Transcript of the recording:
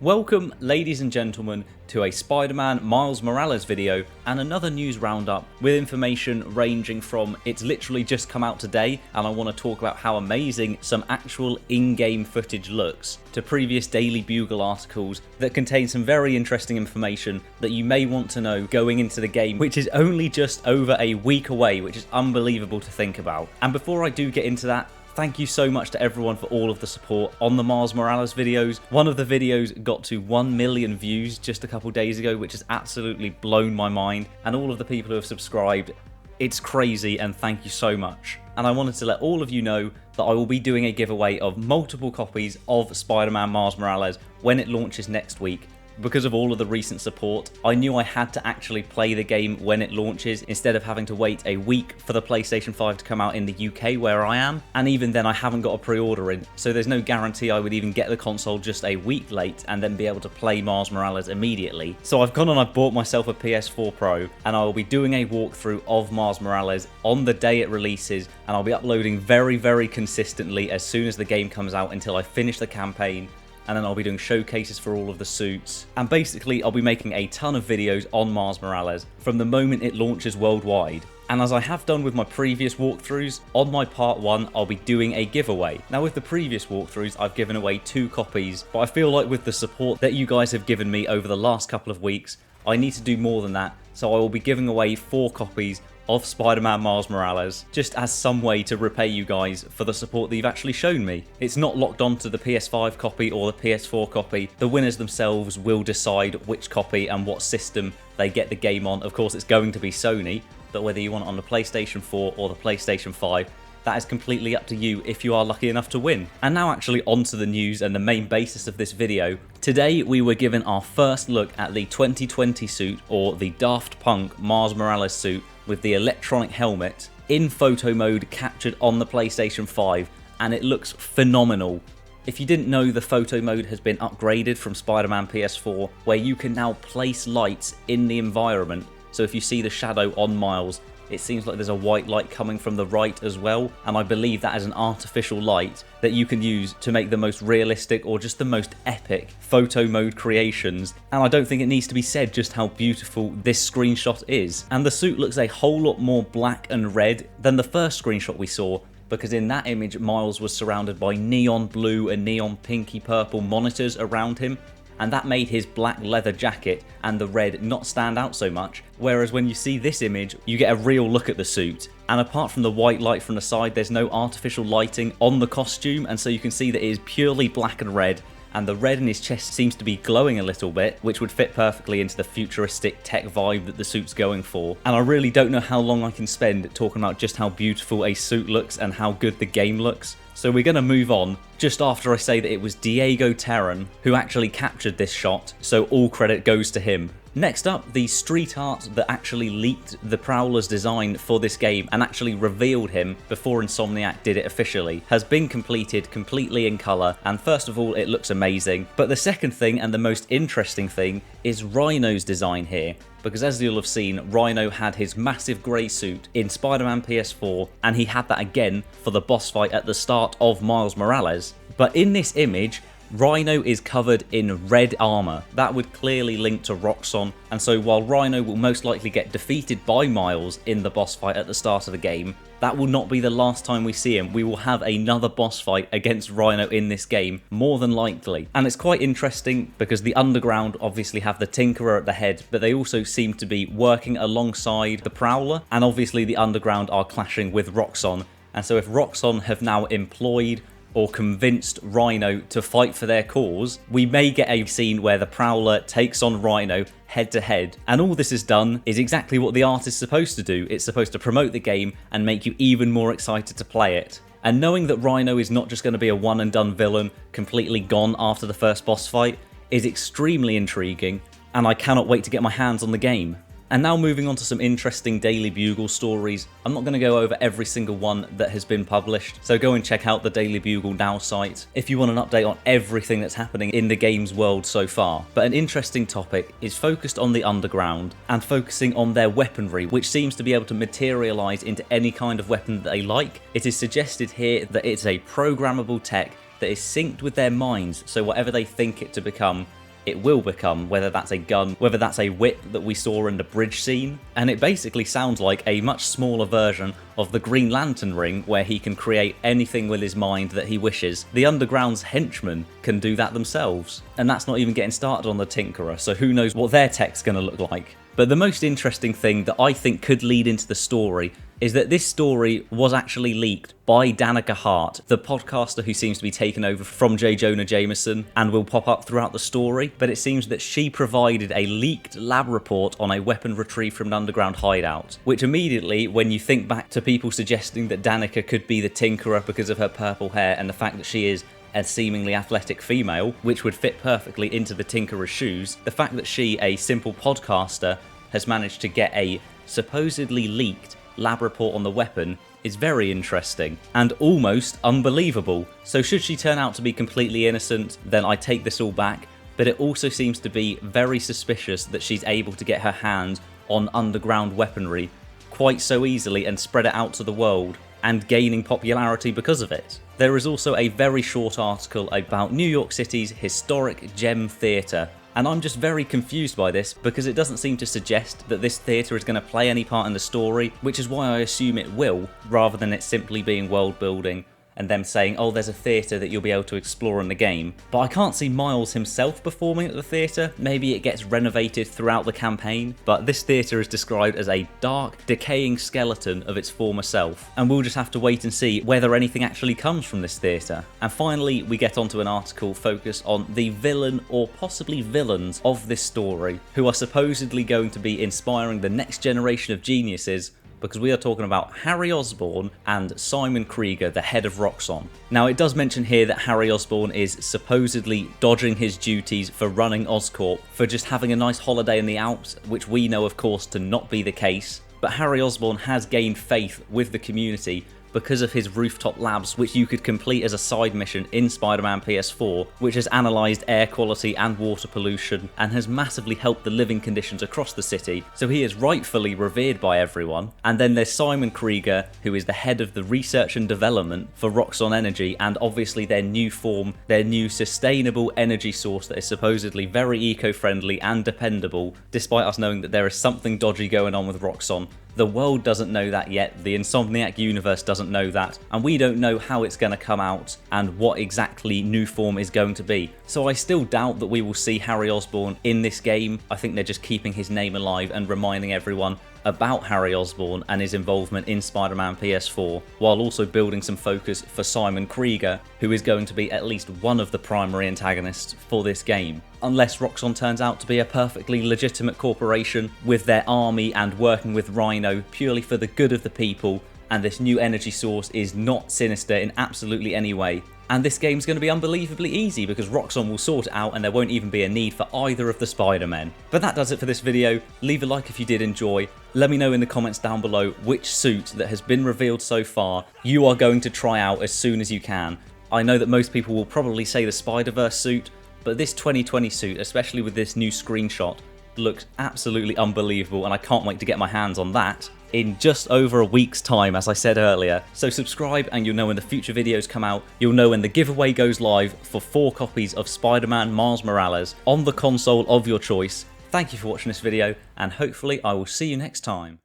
Welcome, ladies and gentlemen, to a Spider-Man Miles Morales video and another news roundup with information ranging from it's literally just come out today and I want to talk about how amazing some actual in-game footage looks, to previous Daily Bugle articles that contain some very interesting information that you may want to know going into the game, which is only just over a week away, which is unbelievable to think about. And before I do get into that, thank you so much to everyone for all of the support on the Miles Morales videos. One of the videos got to 1 million views just a couple days ago, which has absolutely blown my mind. And all of the people who have subscribed, it's crazy, and thank you so much. And I wanted to let all of you know that I will be doing a giveaway of multiple copies of Spider-Man Miles Morales when it launches next week. Because of all of the recent support, I knew I had to actually play the game when it launches instead of having to wait a week for the PlayStation 5 to come out in the UK where I am, and even then I haven't got a pre-order in, so there's no guarantee I would even get the console just a week late and then be able to play Miles Morales immediately. So I've gone and I've bought myself a PS4 Pro, and I will be doing a walkthrough of Miles Morales on the day it releases, and I'll be uploading very consistently as soon as the game comes out until I finish the campaign. And then I'll be doing showcases for all of the suits. And basically, I'll be making a ton of videos on Miles Morales from the moment it launches worldwide. And as I have done with my previous walkthroughs, on my part 1, I'll be doing a giveaway. Now with the previous walkthroughs, I've given away 2 copies, but I feel like with the support that you guys have given me over the last couple of weeks, I need to do more than that. So I will be giving away 4 copies of Spider-Man Miles Morales, just as some way to repay you guys for the support that you've actually shown me. It's not locked onto the PS5 copy or the PS4 copy. The winners themselves will decide which copy and what system they get the game on. Of course, it's going to be Sony, but whether you want it on the PlayStation 4 or the PlayStation 5, that is completely up to you if you are lucky enough to win. And now actually onto the news and the main basis of this video. Today we were given our first look at the 2020 suit, or the Daft Punk Miles Morales suit with the electronic helmet in photo mode captured on the PlayStation 5, and it looks phenomenal. If you didn't know, the photo mode has been upgraded from Spider-Man PS4, where you can now place lights in the environment. So if you see the shadow on Miles, it seems like there's a white light coming from the right as well, and I believe that is an artificial light that you can use to make the most realistic or just the most epic photo mode creations. And I don't think it needs to be said just how beautiful this screenshot is. And the suit looks a whole lot more black and red than the first screenshot we saw, because in that image Miles was surrounded by neon blue and neon pinky purple monitors around him, and that made his black leather jacket and the red not stand out so much, whereas when you see this image, you get a real look at the suit. And apart from the white light from the side, there's no artificial lighting on the costume, and so you can see that it is purely black and red, and the red in his chest seems to be glowing a little bit, which would fit perfectly into the futuristic tech vibe that the suit's going for. And I really don't know how long I can spend talking about just how beautiful a suit looks and how good the game looks. So we're going to move on just after I say that it was Diego Terran who actually captured this shot, so all credit goes to him. Next up, the street art that actually leaked the Prowler's design for this game and actually revealed him before Insomniac did it officially has been completed completely in colour, and first of all it looks amazing, but the second thing and the most interesting thing is Rhino's design here. Because as you'll have seen, Rhino had his massive grey suit in Spider-Man PS4, and he had that again for the boss fight at the start of Miles Morales. But in this image, Rhino is covered in red armour. That would clearly link to Roxxon, and so while Rhino will most likely get defeated by Miles in the boss fight at the start of the game, that will not be the last time we see him. We will have another boss fight against Rhino in this game, more than likely. And it's quite interesting because the Underground obviously have the Tinkerer at the head, but they also seem to be working alongside the Prowler, and obviously the Underground are clashing with Roxxon. And so if Roxxon have now employed or convinced Rhino to fight for their cause, we may get a scene where the Prowler takes on Rhino head to head. And all this is done is exactly what the art is supposed to do. It's supposed to promote the game and make you even more excited to play it. And knowing that Rhino is not just going to be a one and done villain, completely gone after the first boss fight, is extremely intriguing, and I cannot wait to get my hands on the game. And now moving on to some interesting Daily Bugle stories. I'm not going to go over every single one that has been published, so go and check out the Daily Bugle Now site if you want an update on everything that's happening in the game's world so far. But an interesting topic is focused on the Underground and focusing on their weaponry, which seems to be able to materialise into any kind of weapon that they like. It is suggested here that it's a programmable tech that is synced with their minds, so whatever they think it to become, it will become, whether that's a gun, whether that's a whip that we saw in the bridge scene. And it basically sounds like a much smaller version of the Green Lantern ring, where he can create anything with his mind that he wishes. The Underground's henchmen can do that themselves. And that's not even getting started on the Tinkerer, so who knows what their tech's going to look like. But the most interesting thing that I think could lead into the story is that this story was actually leaked by Danica Hart, the podcaster who seems to be taken over from J. Jonah Jameson and will pop up throughout the story. But it seems that she provided a leaked lab report on a weapon retrieved from an underground hideout, which immediately, when you think back to people suggesting that Danica could be the Tinkerer because of her purple hair and the fact that she is a seemingly athletic female, which would fit perfectly into the Tinkerer's shoes, the fact that she, a simple podcaster, has managed to get a supposedly leaked lab report on the weapon is very interesting and almost unbelievable. So should she turn out to be completely innocent, then I take this all back, but it also seems to be very suspicious that she's able to get her hand on underground weaponry quite so easily and spread it out to the world, and gaining popularity because of it. There is also a very short article about New York City's historic Gem Theatre, and I'm just very confused by this because it doesn't seem to suggest that this theatre is going to play any part in the story, which is why I assume it will, rather than it simply being world building and them saying, oh, there's a theatre that you'll be able to explore in the game. But I can't see Miles himself performing at the theatre. Maybe it gets renovated throughout the campaign, but this theatre is described as a dark, decaying skeleton of its former self, and we'll just have to wait and see whether anything actually comes from this theatre. And finally, we get onto an article focused on the villain or possibly villains of this story, who are supposedly going to be inspiring the next generation of geniuses, because we are talking about Harry Osborn and Simon Krieger, the head of Roxxon. Now, it does mention here that Harry Osborn is supposedly dodging his duties for running Oscorp, for just having a nice holiday in the Alps, which we know, of course, to not be the case. But Harry Osborn has gained faith with the community because of his rooftop labs, which you could complete as a side mission in Spider-Man PS4, which has analysed air quality and water pollution and has massively helped the living conditions across the city, so he is rightfully revered by everyone. And then there's Simon Krieger, who is the head of the research and development for Roxxon Energy, and obviously their new form, their new sustainable energy source that is supposedly very eco-friendly and dependable, despite us knowing that there is something dodgy going on with Roxxon. The world doesn't know that yet, the Insomniac universe doesn't know that, and we don't know how it's going to come out and what exactly new form is going to be. So I still doubt that we will see Harry Osborn in this game. I think they're just keeping his name alive and reminding everyone about Harry Osborn and his involvement in Spider-Man PS4, while also building some focus for Simon Krieger, who is going to be at least one of the primary antagonists for this game. Unless Roxxon turns out to be a perfectly legitimate corporation with their army and working with Rhino purely for the good of the people, and this new energy source is not sinister in absolutely any way. And this game's going to be unbelievably easy because Roxxon will sort it out and there won't even be a need for either of the Spider-Men. But that does it for this video. Leave a like if you did enjoy. Let me know in the comments down below which suit that has been revealed so far you are going to try out as soon as you can. I know that most people will probably say the Spider-Verse suit, but this 2020 suit, especially with this new screenshot, looks absolutely unbelievable, and I can't wait to get my hands on that in just over a week's time, as I said earlier. So subscribe and you'll know when the future videos come out. You'll know when the giveaway goes live for 4 copies of Spider-Man Miles Morales on the console of your choice. Thank you for watching this video, and hopefully I will see you next time.